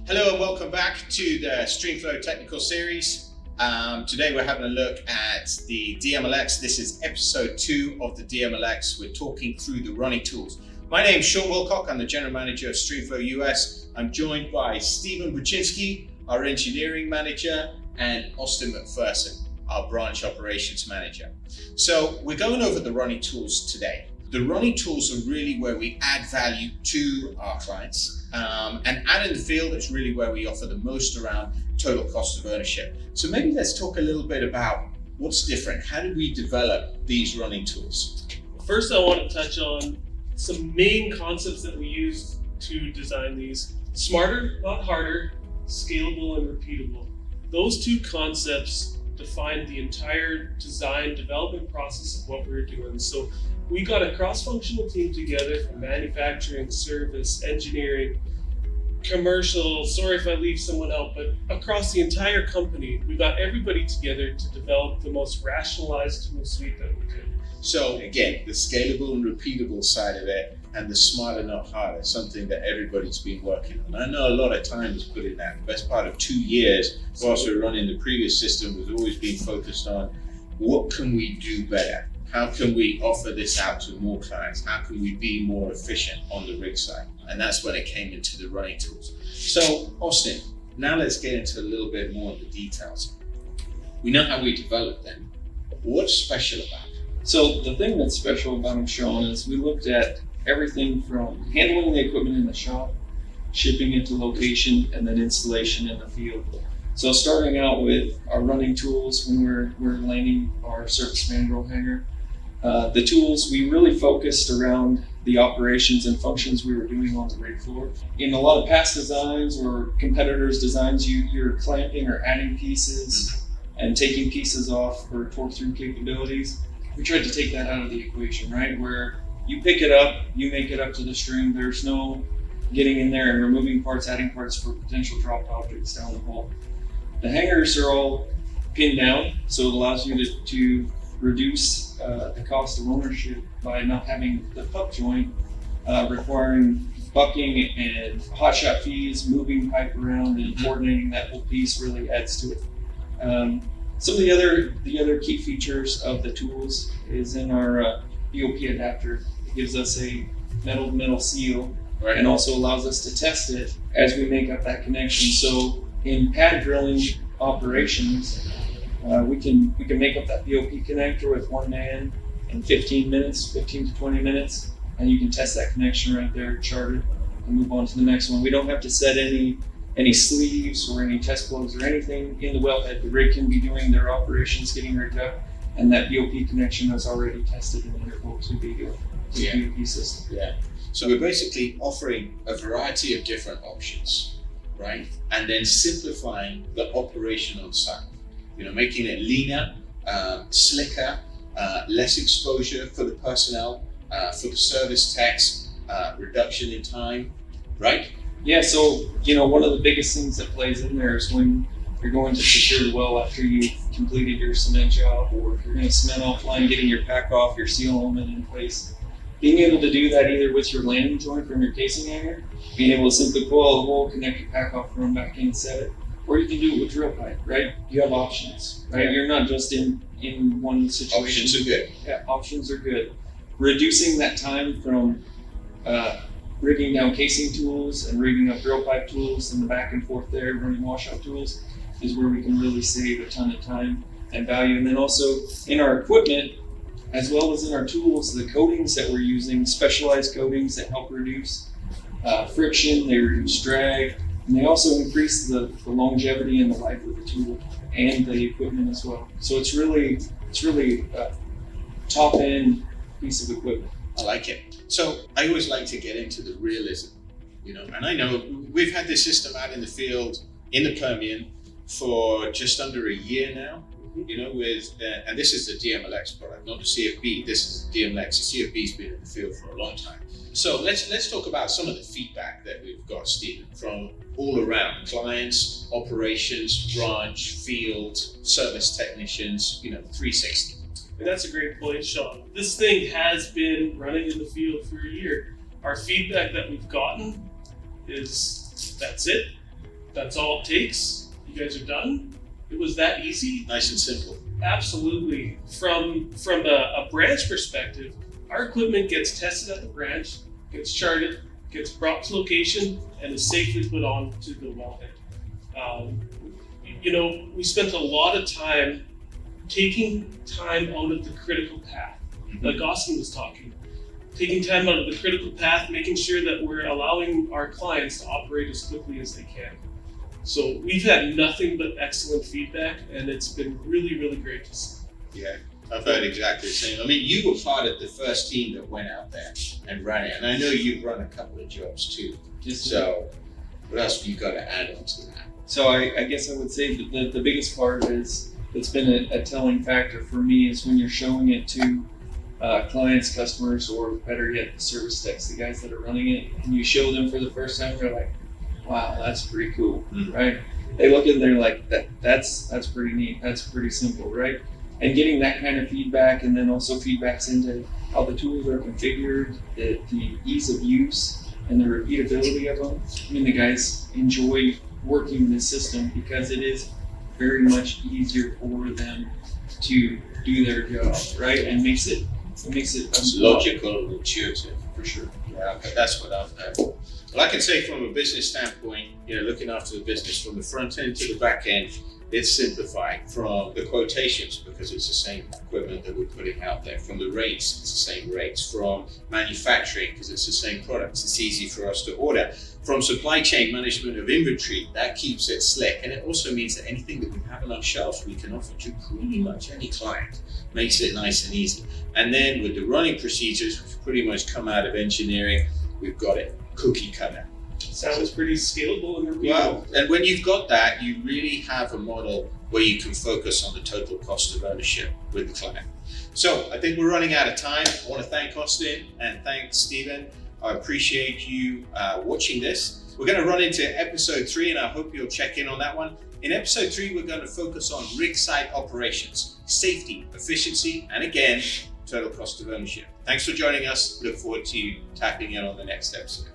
Hello and welcome back to the Stream-Flo technical series. Today we're having a look at the DMLX. This is episode 2 of the DMLX. We're talking through the running tools. My name is Sean Wilcock. I'm the General Manager of Stream-Flo US. I'm joined by Steven Buchinski, our Engineering Manager, and Austin McPherson, our Branch Operations Manager. So we're going over the running tools today. The running tools are really where we add value to our clients, and out in the field, it's really where we offer the most around total cost of ownership. So maybe let's talk a little bit about what's different. How do we develop these running tools? First, I want to touch on some main concepts that we use to design these. Smarter, not harder, scalable and repeatable. Those two concepts define the entire design development process of what we're doing. So we got a cross-functional team together from manufacturing, service, engineering, commercial, sorry if I leave someone out, but across the entire company, we got everybody together to develop the most rationalized tool suite that we could. So again, the scalable and repeatable side of it, and the smarter, not harder, something that everybody's been working on. I know a lot of time was put in that. The best part of 2 years, whilst we were running the previous system, was always being focused on what can we do better? How can we offer this out to more clients? How can we be more efficient on the rig side? And that's when it came into the running tools. So Austin, now let's get into a little bit more of the details. We know how we develop them. What's special about it? So the thing that's special about them, Sean, is we looked at everything from handling the equipment in the shop, shipping it to location, and then installation in the field. So starting out with our running tools when we're landing our surface mandrel hanger, the tools, we really focused around the operations and functions we were doing on the rig floor. In a lot of past designs or competitors' designs, you're clamping or adding pieces and taking pieces off for torque through capabilities. We tried to take that out of the equation, right? Where you pick it up, you make it up to the string. There's no getting in there and removing parts, adding parts for potential dropped objects down the hole. The hangers are all pinned down, so it allows you to reduce the cost of ownership by not having the puck joint requiring bucking and hot shot fees, moving pipe around and coordinating that whole piece really adds to it. Some of the other key features of the tools is in our BOP adapter. It gives us a metal seal, right, and also allows us to test it as we make up that connection. So in pad drilling operations, we can make up that BOP connector with one man in 15 to 20 minutes, and you can test that connection right there, chart it, and move on to the next one. We don't have to set any sleeves or any test plugs or anything in the wellhead. The rig can be doing their operations, getting rigged up, and that BOP connection is already tested and integral to the BOP system. Yeah. So we're basically offering a variety of different options, right? And then simplifying the operation on site. Making it leaner, slicker, less exposure for the personnel, for the service techs, reduction in time, right? Yeah, so one of the biggest things that plays in there is when you're going to secure the well after you've completed your cement job, or if you're going to cement offline, getting your pack off, your seal element in place. Being able to do that either with your landing joint from your casing hanger, being able to simply coil the hole, connect your pack off, run back in, set it, or you can do it with drill pipe, right? You have options, right? Yeah. You're not just in one situation. Options are good. Yeah, options are good. Reducing that time from rigging down casing tools and rigging up drill pipe tools and the back and forth there, running washout tools, is where we can really save a ton of time and value. And then also in our equipment, as well as in our tools, the coatings that we're using, specialized coatings that help reduce friction, they reduce drag, and they also increase the longevity and the life of the tool and the equipment as well. So it's really a top end piece of equipment. I like it. So I always like to get into the realism, and I know we've had this system out in the field in the Permian for just under a year now, with, and this is the DMLX product, not the CFB, this is the DMLX. The CFB's been in the field for a long time. So let's talk about some of the feedback that we've got, Stephen, from all around, clients, operations, branch, field, service technicians, 360. And that's a great point, Sean. This thing has been running in the field for a year. Our feedback that we've gotten is, that's it. That's all it takes. You guys are done. It was that easy. Nice and simple. Absolutely. From a branch perspective, our equipment gets tested at the branch, gets charted, gets brought to location, and is safely put on to the wellhead. We spent a lot of time taking time out of the critical path, like Austin was talking. Taking time out of the critical path, making sure that we're allowing our clients to operate as quickly as they can. So we've had nothing but excellent feedback, and it's been really, really great to see. Yeah, I've heard exactly the same. I mean, you were part of the first team that went out there and ran it, and I know you've run a couple of jobs too. So what else have you got to add on to that? So I guess I would say that the biggest part is that's been a telling factor for me is when you're showing it to clients, customers, or better yet, the service techs, the guys that are running it, and you show them for the first time, they're like, wow, that's pretty cool, right? They look at it and they're like, that's pretty neat, that's pretty simple, right? And getting that kind of feedback, and then also feedbacks into how the tools are configured, the ease of use, and the repeatability of them. I mean, the guys enjoy working in this system because it is very much easier for them to do their job, right? And makes it logical and intuitive, for sure. Yeah, but that's what I've heard. Well, I can say from a business standpoint, looking after the business from the front end to the back end, it's simplified. From the quotations, because it's the same equipment that we're putting out there. From the rates, it's the same rates. From manufacturing, because it's the same products, it's easy for us to order. From supply chain management of inventory, that keeps it slick. And it also means that anything that we have on our shelves, we can offer to pretty much any client. Makes it nice and easy. And then with the running procedures, which pretty much come out of engineering, we've got it cookie cutter. Sounds pretty scalable and repeatable. Well, and when you've got that, you really have a model where you can focus on the total cost of ownership with the client. So I think we're running out of time. I want to thank Austin and thank Steven. I appreciate you watching this. We're going to run into episode 3, and I hope you'll check in on that one. In episode 3, we're going to focus on rig site operations, safety, efficiency, and again, total cost of ownership. Thanks for joining us. Look forward to tapping in on the next episode.